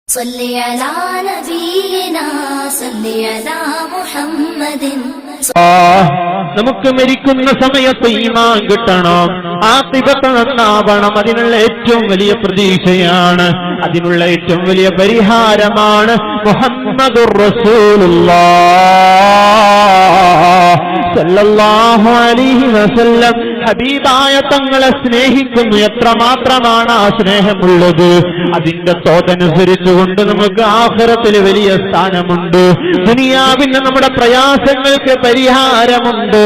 صلي على نبينا صلي على محمد നമുക്ക് മരിക്കുന്ന സമയത്ത് ഈമാൻ കിട്ടണം, ആഖിബത്ത് നന്നാവണം. അതിനുള്ള ഏറ്റവും വലിയ പ്രതീക്ഷയാണ്, അതിനുള്ള ഏറ്റവും വലിയ പരിഹാരമാണ് മുഹമ്മദുർ റസൂലുള്ളാഹ് സല്ലല്ലാഹു അലൈഹി വസല്ലം. ഹബീബായ തങ്ങളെ സ്നേഹിക്കുന്നു. എത്രമാത്രമാണ് ആ സ്നേഹമുള്ളത്, അതിന്റെ തോതനുസരിച്ചുകൊണ്ട് നമുക്ക് ആഖിറത്തിൽ വലിയ സ്ഥാനമുണ്ട്. ദുനിയാവിന് നമ്മുടെ പ്രയാസങ്ങൾക്ക് പരിഹാരമുണ്ട്.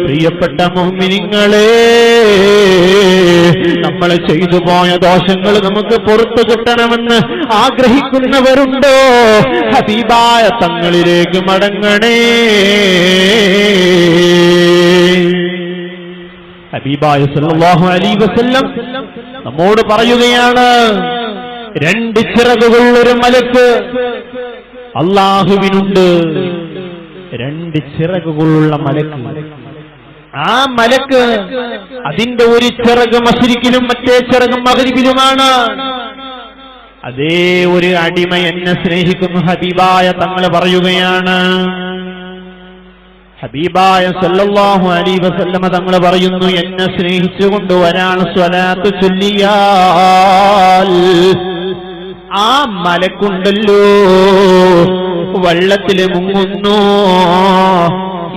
പ്രിയപ്പെട്ട മുഅ്മിനീങ്ങളെ, നമ്മൾ ചെയ്തു പോയ ദോഷങ്ങൾ നമുക്ക് പുറത്തു കിട്ടണമെന്ന് ആഗ്രഹിക്കുന്നവരുണ്ടോ? ഹബീബായ തങ്ങളിലേക്ക് മടങ്ങണേ. ഹബീബായ സല്ലല്ലാഹു അലൈഹി വസല്ലം നമ്മോട് പറയുകയാണ്, രണ്ട് ചിറകുകളുള്ളൊരു മലക്ക് അല്ലാഹുവിനുണ്ട്. രണ്ട് ചിറകുകളുള്ള മലക്ക്. ആ മലക്ക് അതിന്റെ ഒരു ചിറക് മശ്രിക്കിലും മറ്റേ ചിറക് മഗ്രിബിലുമാണ്. അതേ ഒരു അടിമ എന്നെ സ്നേഹിക്കുന്നു. ഹബീബായ തങ്ങൾ പറയുകയാണ്, ഹബീബായ സല്ലല്ലാഹു അലൈഹി വസല്ലമ തങ്ങൾ പറയുന്നു, എന്നെ സ്നേഹിച്ചുകൊണ്ട് ഒരാൾ സ്വലാത്ത് ചൊല്ലിയാൽ ആ മലക്കുണ്ടല്ലോ വെള്ളത്തിൽ മുങ്ങുന്നു,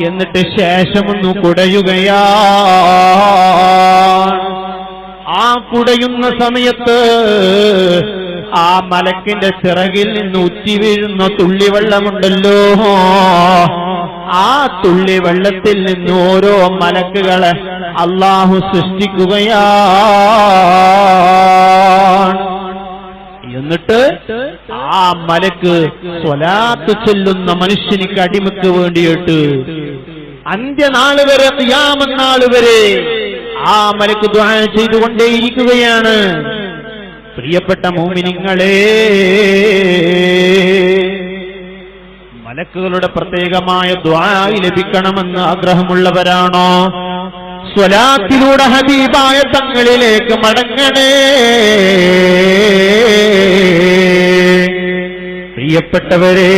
എന്നിട്ട് ശേഷമൊന്നു കുടയുകയാ. ആ കുടയുന്ന സമയത്ത് ആ മലക്കിന്റെ ചിറകിൽ നിന്ന് ഉറ്റി വീഴുന്ന തുള്ളി വെള്ളമുണ്ടല്ലോ, ആ തുള്ളി വെള്ളത്തിൽ നിന്ന് ഓരോ മലക്കുകളെ അല്ലാഹു സൃഷ്ടിക്കുകയാ. എന്നിട്ട് ആ മലക്ക് സ്വലാത്ത് ചൊല്ലുന്ന മനുഷ്യനിക്ക് അടിമക്ക് വേണ്ടിയിട്ട് അന്ത്യനാള് വരെ, ഖിയാമത്ത് നാള് വരെ ആ മലക്ക് ദുആ ചെയ്തുകൊണ്ടേയിരിക്കുകയാണ്. പ്രിയപ്പെട്ട മുഅ്മിനീങ്ങളെ, മലക്കുകളുടെ പ്രത്യേകമായ ദുആ ലഭിക്കണമെന്ന് ആഗ്രഹമുള്ളവരാണോ? സ്വലാത്തിലൂടെ ഹബീബായ തങ്ങളിലേക്ക് മടങ്ങണേ. പ്രിയപ്പെട്ടവരെ,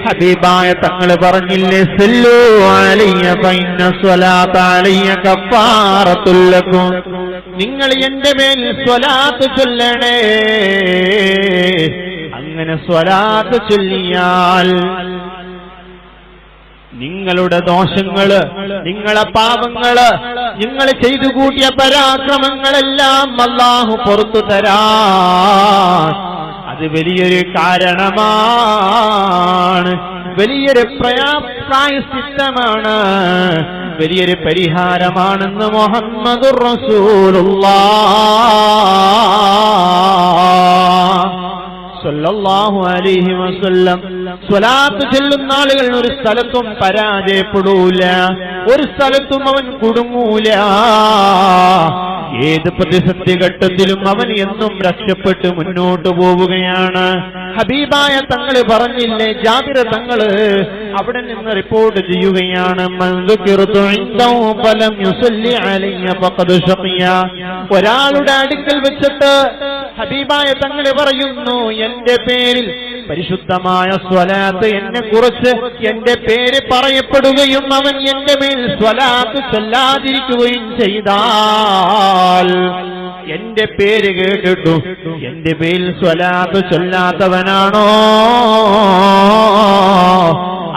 ഹബീബായ തങ്ങൾ പറഞ്ഞില്ലേ, സല്ലു അലയ്യ ഫഇന്ന സ്വലാത്ത അലയ്യ കഫാറത്തുൽ ലക്കും. നിങ്ങൾ എന്റെ മേൽ സ്വലാത്ത് ചൊല്ലണേ. അങ്ങനെ സ്വലാത്ത് ചൊല്ലിയാൽ നിങ്ങളുടെ ദോഷങ്ങള്, നിങ്ങളെ പാപങ്ങള്, നിങ്ങൾ ചെയ്തു കൂട്ടിയ പരാക്രമങ്ങളെല്ലാം അല്ലാഹു പുറത്തു തരാൻ അത് വലിയൊരു കാരണമാണ്, വലിയൊരു പ്രായശ്ചിത്തമാണ്, വലിയൊരു പരിഹാരമാണെന്ന് മുഹമ്മദുർ റസൂലുള്ളാഹ് സല്ലല്ലാഹു അലൈഹി വസല്ലം. സ്വലാത്ത് ചൊല്ലുന്ന ആളുകൾ ഒരു സ്ഥലത്തും പരാജയപ്പെടൂല, ഒരു സ്ഥലത്തും അവൻ കുടുങ്ങൂല. ഏത് പ്രതിസന്ധി ഘട്ടത്തിലും അവൻ എന്നും രക്ഷപ്പെട്ട് മുന്നോട്ട് പോവുകയാണ്. ഹബീബായ തങ്ങള് പറഞ്ഞില്ലേ, ജാബിർ തങ്ങള് അവിടെ നിന്ന് റിപ്പോർട്ട് ചെയ്യുകയാണ്, ഒരാളുടെ അടുക്കൽ വെച്ചിട്ട് ഹബീബായ തങ്ങള് പറയുന്നു, എന്റെ പേരിൽ പരിശുദ്ധമായ സ്വലാത്ത് എന്നെ കുറിച്ച് എന്റെ പേര് പറയപ്പെടുകയും അവൻ എന്റെ മേൽ സ്വലാത്ത് ചൊല്ലാതിരിക്കുകയും ചെയ്താൽ, എന്റെ പേര് കേട്ടിട്ടു എന്റെ പേരിൽ സ്വലാത്ത് ചൊല്ലാത്തവനാണോ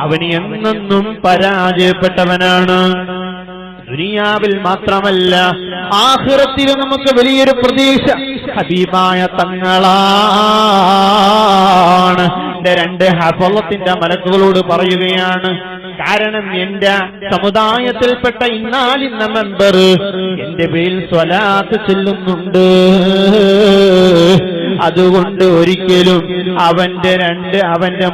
അവൻ എന്നെന്നും പരാജയപ്പെട്ടവനാണ്. ദുനിയാവിൽ മാത്രമല്ല, ആഖിറത്തിൽ നമുക്ക് വലിയൊരു പ്രതീക്ഷ ഹബീബായ തങ്ങളാണ്. എന്റെ രണ്ട് ഹഫളത്തിന്റെ മലക്കുകളോട് പറയുകയാണ്, കാരണം എന്റെ സമുദായത്തിൽപ്പെട്ട ഇന്നാലിന്ന മെമ്പർ എന്റെ പേരിൽ സ്വലാത്ത് ചൊല്ലുന്നുണ്ട്. അതുകൊണ്ട് ഒരിക്കലും അവന്റെ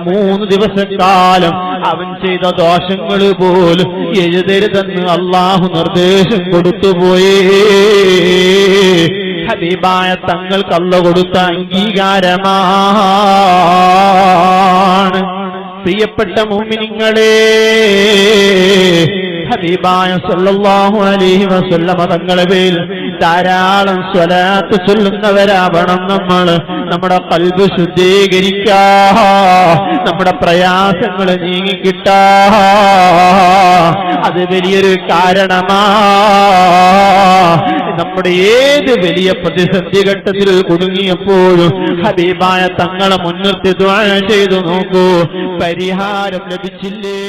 3 ദിവസക്കാലം അവൻ ചെയ്ത ദോഷങ്ങൾ പോലും എഴുതരുതെന്ന് അല്ലാഹു നിർദ്ദേശം കൊടുത്തുപോയേ. ഹബീബായ തങ്ങൾക്ക് അല്ലാഹു കൊടുത്ത അംഗീകാരമാണ്. പ്രിയപ്പെട്ട മുഅ്മിനീങ്ങളെ, ഹബീബായ സല്ലല്ലാഹു അലൈഹി വസല്ലമ തങ്ങളുടെ പേരിൽ ധാരാളം സ്വലാത്ത് ചൊല്ലുന്നവരാവണം നമ്മൾ. നമ്മുടെ ഖൽബ് ശുദ്ധീകരിക്കാ, നമ്മുടെ പ്രയാസങ്ങൾ നീങ്ങിക്കിട്ടാ, അത് വലിയൊരു കാരണമാ. നമ്മുടെ ഏത് വലിയ പ്രതിസന്ധി ഘട്ടത്തിൽ കുടുങ്ങിയപ്പോഴും ഹബീബായ തങ്ങളെ മുൻനിർത്തി ദുആ ചെയ്തു നോക്കൂ, പരിഹാരം ലഭിച്ചില്ലേ?